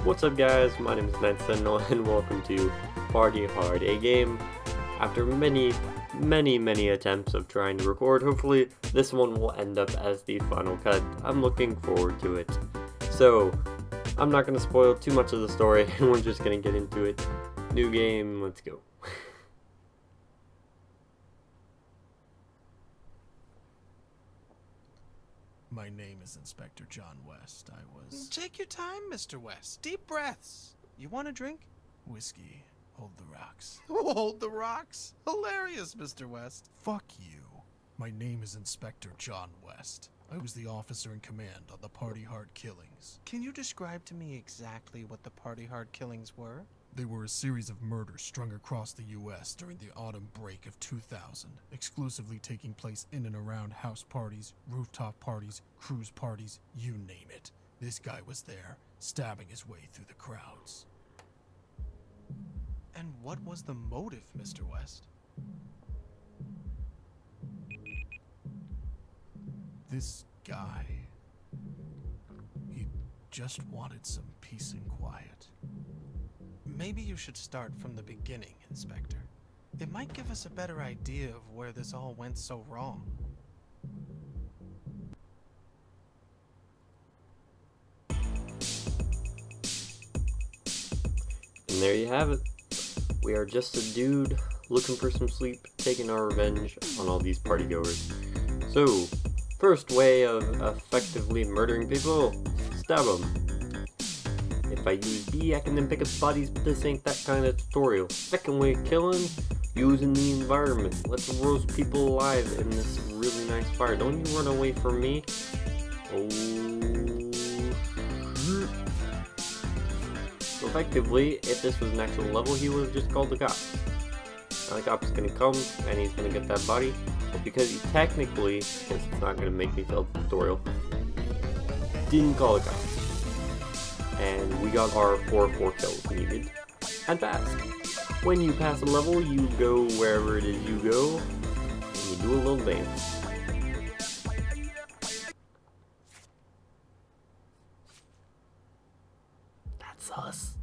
What's up guys, my name is Sentinel and welcome to Party Hard, a game after many attempts of trying to record. Hopefully this one will end up as the final cut. I'm looking forward to it. So, I'm not going to spoil too much of the story and we're just going to get into it. New game, let's go. My name is Inspector John West. I was... Take your time, Mr. West. Deep breaths. You want a drink? Whiskey. Hold the rocks. Hold the rocks. Hilarious, Mr. West. Fuck you. My name is Inspector John West. I was the officer in command on the Party Hard killings. Can you describe to me exactly what the Party Hard killings were? They were a series of murders strung across the U.S. during the autumn break of 2000, exclusively taking place in and around house parties, rooftop parties, cruise parties, you name it. This guy was there, stabbing his way through the crowds. And what was the motive, Mr. West? This guy, he just wanted some peace and quiet. Maybe you should start from the beginning, Inspector. It might give us a better idea of where this all went so wrong. And there you have it. We are just a dude looking for some sleep, taking our revenge on all these partygoers. So, first way of effectively murdering people, stab them. If I use B, I can then pick up bodies, but this ain't that kind of tutorial. Second way of killing, using the environment. Let's roast people alive in this really nice fire. Don't you run away from me. Oh. So effectively, if this was an actual level, he would have just called the cops. Now the cop's gonna come, and he's gonna get that body. But because he technically, since it's not gonna make me fail the tutorial, didn't call the cops. And we got our 4 kills needed and passed. When you pass a level, you go wherever it is you go, and you do a little dance. That's us.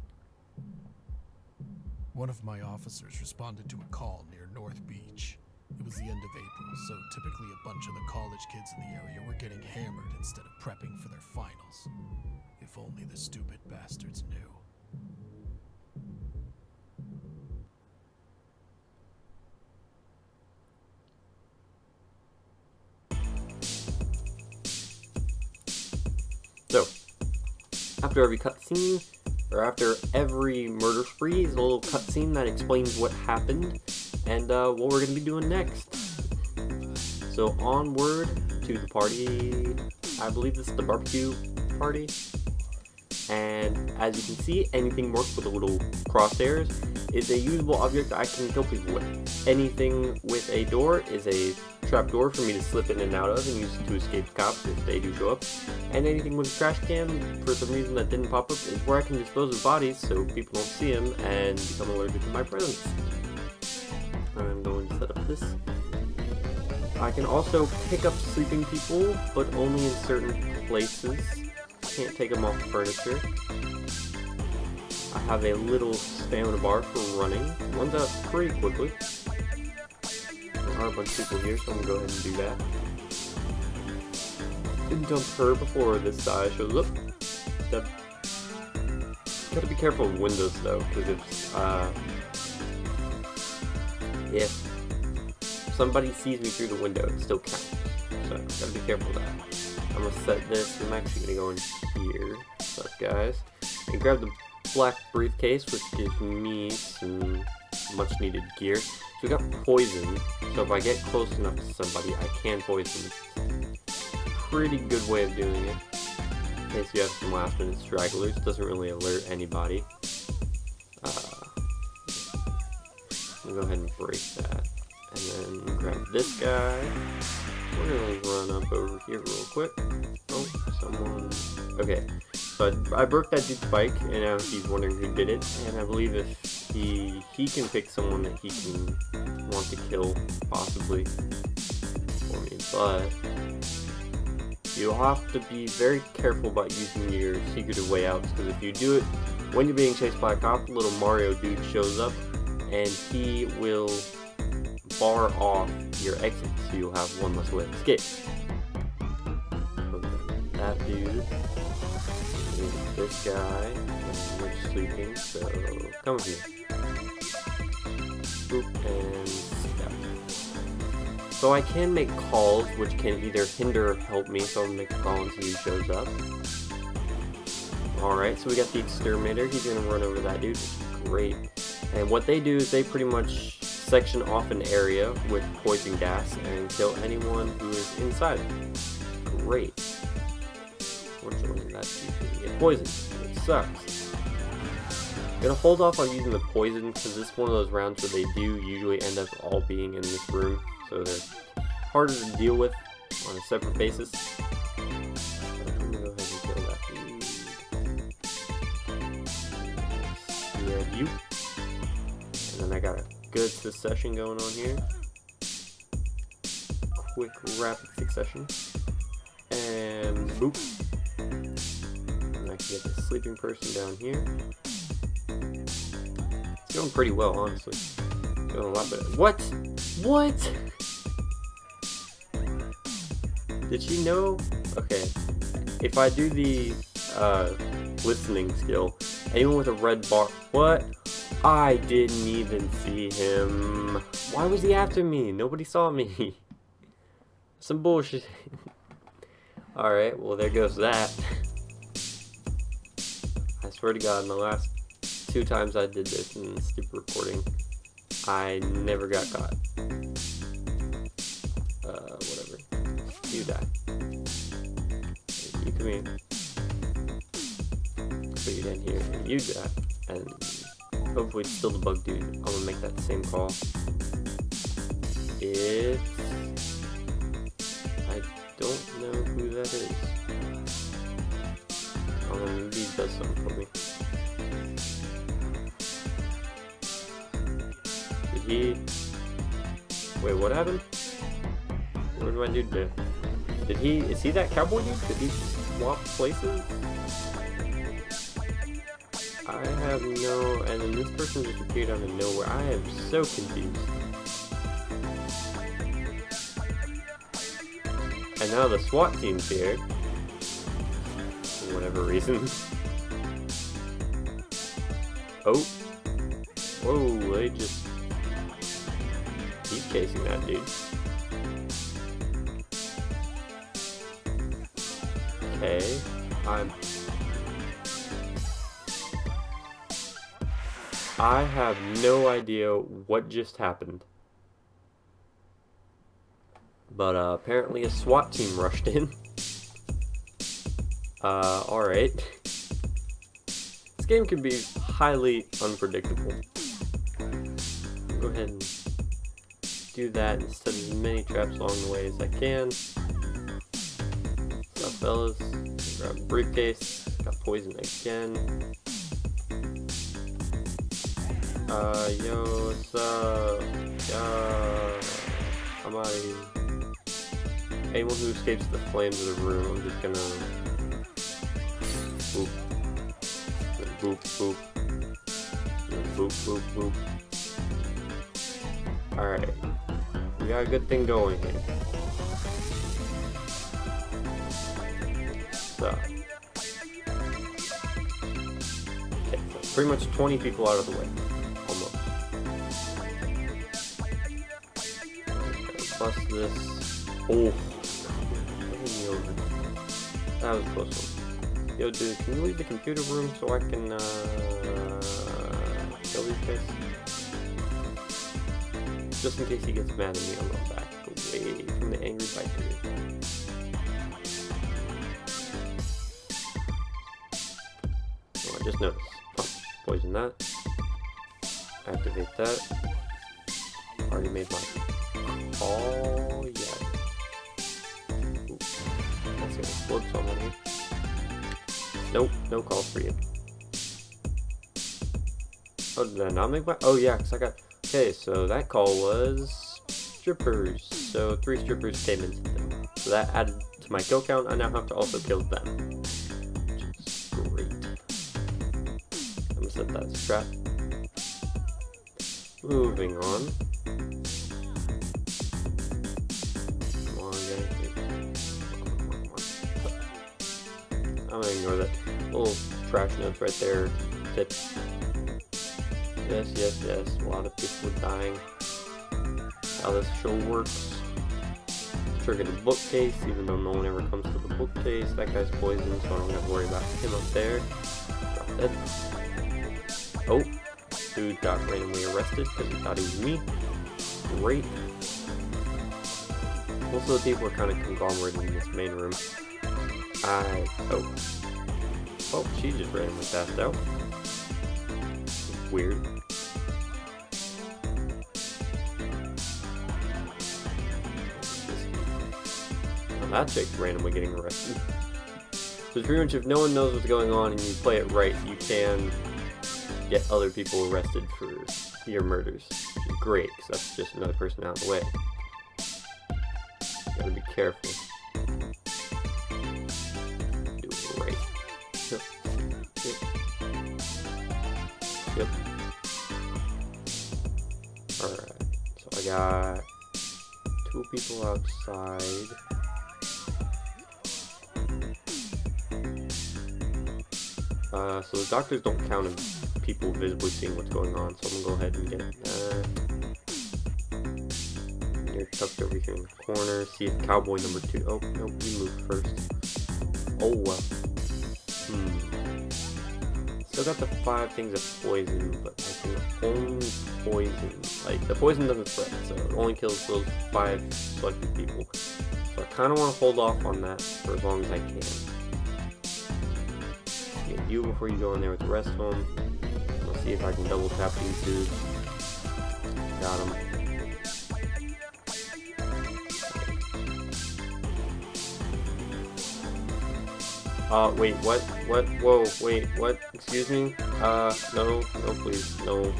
One of my officers responded to a call near North Beach. It was the end of April, so typically a bunch of the college kids in the area were getting hammered instead of prepping for their finals. If only the stupid bastards knew. So, after every cutscene, or after every murder spree, is a little cutscene that explains what happened and what we're going to be doing next. So, onward to the party. I believe this is the barbecue party. And as you can see, anything marked with the little crosshairs is a usable object I can kill people with. Anything with a door is a trap door for me to slip in and out of and use to escape the cops if they do show up. And anything with a trash can, for some reason that didn't pop up, is where I can dispose of bodies so people don't see them and become allergic to my presence. I'm going to set up this. I can also pick up sleeping people, but only in certain places. Can't take them off the furniture. I have a little stamina bar for running. Runs out pretty quickly. There are a bunch of people here, so I'm going to go ahead and do that. Didn't jump her before this guy shows up. Gotta be careful with windows though, because if somebody sees me through the window, it still counts. So gotta be careful of that. I'm gonna set this. I'm actually gonna go in here. What's up, guys? And grab the black briefcase, which gives me some much needed gear. So we got poison. So if I get close enough to somebody, I can poison. Pretty good way of doing it. In case you have some last minute stragglers, doesn't really alert anybody. I'll go ahead and break that. And then grab this guy. We're gonna run up over here real quick. Oh, someone. Okay, so I broke that dude's bike, and now he's wondering who did it. And I believe if he can pick someone that he can want to kill, possibly for me. But you'll have to be very careful about using your secretive way outs, because if you do it when you're being chased by a cop, little Mario dude shows up and he will bar off your exit, so you'll have one less way to escape. That dude is this guy, and you're sleeping, so come with me. Boop, and step. So I can make calls, which can either hinder or help me, so I'll make a call and see who shows up. Alright, so we got the exterminator. He's gonna run over that dude, which is great. And what they do is they pretty much section off an area with poison gas and kill anyone who is inside it. Great. Unfortunately, that dude's gonna get poisoned, which sucks. I'm gonna hold off on using the poison because this is one of those rounds where they do usually end up all being in this room, so they're harder to deal with on a separate basis. You. And then I got a good succession going on here. Quick, rapid succession. And boop. And I can get the sleeping person down here. It's going pretty well, honestly. Going a lot better. What? What? Did she know? Okay. If I do the listening skill, anyone with a red bar. What? I didn't even see him. Why was he after me? Nobody saw me. Some bullshit. Alright, well there goes that. I swear to God, in the last 2 times I did this in this stupid recording, I never got caught. Whatever. You die. You come here. Put you down here, and you die. And hopefully it's still the bug dude. I'm gonna make that same call. It's... I don't know who that is. Maybe he does something for me. Did he... Wait, what happened? What did my dude do? Did he... Is he that cowboy dude? Did he swap places? I have no... And then this person just appeared out of nowhere. I am so confused. And now the SWAT team's here. For whatever reason. Oh. Whoa, they just... He's chasing that dude. Okay. I have no idea what just happened. But apparently a SWAT team rushed in. Alright. This game can be highly unpredictable. Go ahead and do that and set as many traps along the way as I can. What's up, fellas? Grab a briefcase. Got poison again. Yo, what's up? I'm out of here. Anyone who escapes the flames of the room, I'm just gonna... Boop. Boop, boop. Boop, boop, boop. Alright. We got a good thing going here. So. Okay, so pretty much 20 people out of the way. Almost. Bust this. Oh. That was a close one. Yo, dude, can you leave the computer room so I can, kill these guys? Just in case he gets mad at me, I'm going back away from the angry biker. Oh, I just noticed. Punch. Poison that. Activate that. Already made my call. Yeah. Ooh. That's gonna explode someone here. Nope, no call for you. Oh, did I not make my... Oh, yeah, because I got... Okay, so that call was strippers. So 3 strippers came into them. So that added to my kill count, I now have to also kill them. Which is great. I'm gonna set that as a trap. Moving on. Come on, guys. I'm gonna ignore that little trash notes right there. Tips. Yes, yes, yes. A lot of people are dying. How this show works. Trigger the bookcase, even though no one ever comes to the bookcase. That guy's poisoned, so I don't have to worry about him up there. Drop dead. Oh, dude got randomly arrested because he thought he was me. Great. Most of the people are kind of conglomerated in this main room. Oh, she just randomly passed out. Weird. That chick's randomly getting arrested. So pretty much if no one knows what's going on and you play it right, you can get other people arrested for your murders. Which is great, because that's just another person out of the way. Gotta be careful. Do it right. Yep. Yep. Yep. Alright, so I got 2 people outside. So the doctors don't count as people visibly seeing what's going on, so I'm gonna go ahead and get you're tucked over here in the corner. See if cowboy number 2. Oh, no, you move first. Oh, Still got the 5 things of poison, but I can only poison. Like, the poison doesn't spread, so it only kills those 5 selected people. So I kind of want to hold off on that for as long as I can. Get you before you go in there with the rest of them. I'll see if I can double tap these dudes. Got him. Wait, what? What? Whoa, wait, what? Excuse me? No, please, no.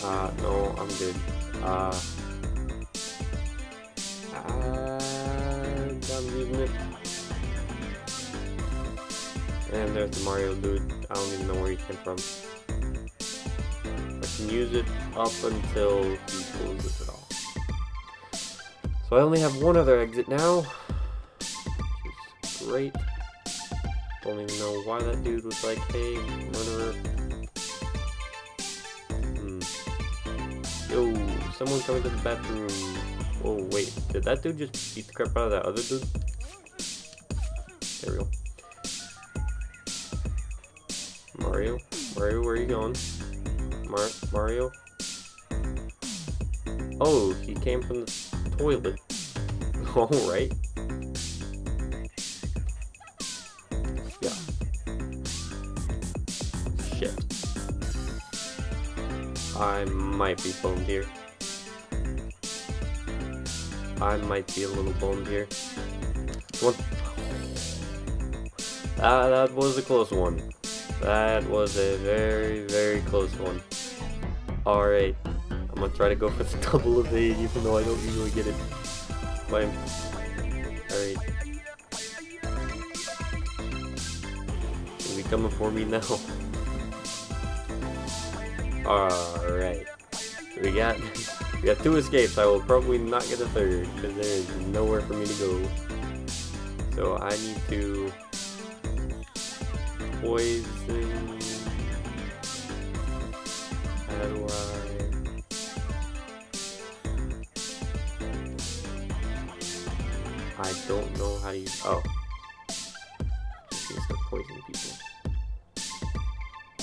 No, I'm good. I'm using it. And there's the Mario dude. I don't even know where he came from. I can use it up until he closes it off. So I only have one other exit now, which is great. Don't even know why that dude was like, hey, murderer. Yo, someone coming to the bathroom. Oh, wait, did that dude just beat the crap out of that other dude? There we go. Mario, where are you going? Mario? Oh, he came from the toilet. Alright. Yeah. Shit. I might be boned here. I might be a little boned here. What? That was a close one. That was a very, very close one. Alright. I'm gonna try to go for the double evade, even though I don't usually get it. Fine. Alright. He'll be coming for me now. Alright. So we got 2 escapes. I will probably not get a 3rd, because there is nowhere for me to go. So I need to poison. How do I don't know how to use. Oh, just gonna start poisoning people.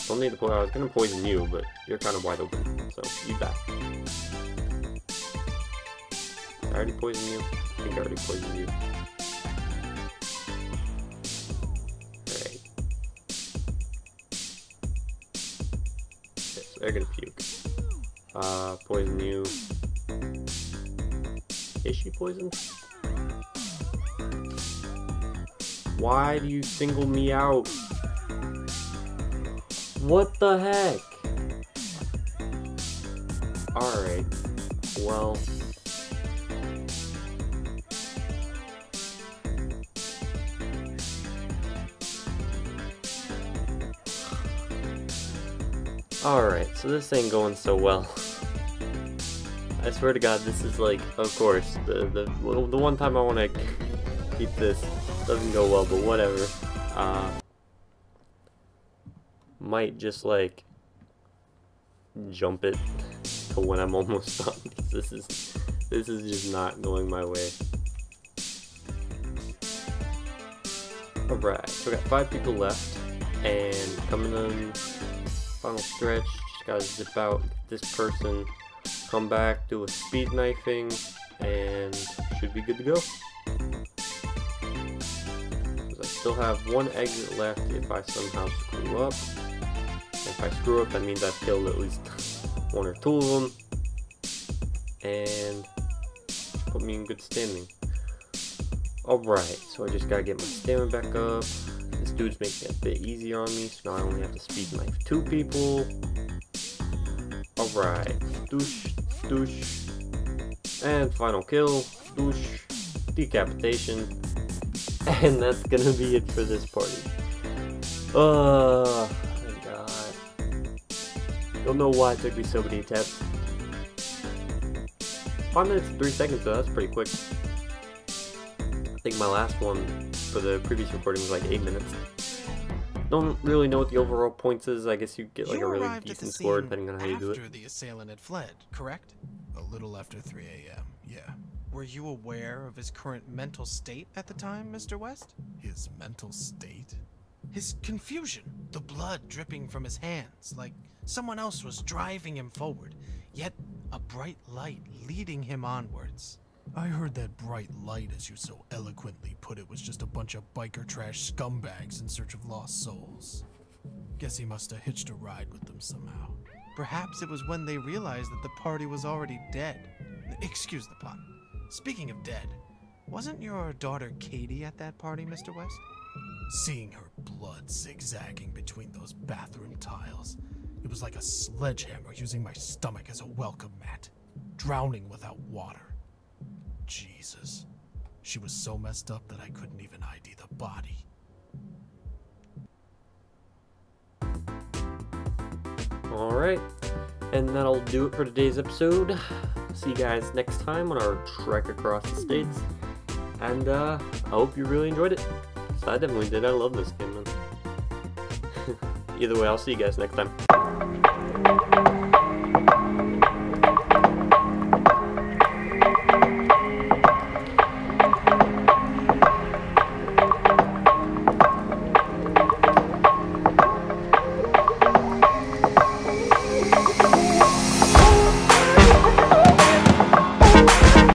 Don't need to poison. I was gonna poison you, but you're kind of wide open, so you die. I already poisoned you. I think I already poisoned you. They're gonna puke. Poison you. Is she poisoned? Why do you single me out? What the heck? Alright. Well. Alright, so this ain't going so well. I swear to God, this is like, of course, the one time I want to keep this doesn't go well, but whatever. Might just like jump it to when I'm almost done. This is just not going my way. Alright, so we got 5 people left, and coming in final stretch. Just gotta zip out this person, come back, do a speed knifing, and should be good to go. I still have 1 exit left if I somehow screw up. If I screw up, that means I've killed at least 1 or 2 of them, and put me in good standing. Alright, so I just gotta get my stamina back up. This dude's making it a bit easier on me, so now I only have to speed knife 2 people. Alright, douche, douche, and final kill, douche, decapitation, and that's gonna be it for this party. Oh my god. Don't know why it took me so many attempts. 5 minutes and 3 seconds though, that's pretty quick. I think my last one for the previous recording was like 8 minutes. Don't really know what the overall points is. I guess you get like a really decent score depending on how you do it. After the assailant had fled, correct? A little after 3 a.m., yeah. Were you aware of his current mental state at the time, Mr. West? His mental state? His confusion, the blood dripping from his hands, like someone else was driving him forward, yet a bright light leading him onwards. I heard that bright light, as you so eloquently put it, was just a bunch of biker trash scumbags in search of lost souls. Guess he must have hitched a ride with them somehow. Perhaps it was when they realized that the party was already dead. Excuse the pun. Speaking of dead, wasn't your daughter Katie at that party, Mr. West? Seeing her blood zigzagging between those bathroom tiles, it was like a sledgehammer using my stomach as a welcome mat, drowning without water. Jesus. She was so messed up that I couldn't even ID the body. Alright, and that'll do it for today's episode. See you guys next time on our trek across the states. And I hope you really enjoyed it. So I definitely did. I love this game, man. Either way, I'll see you guys next time.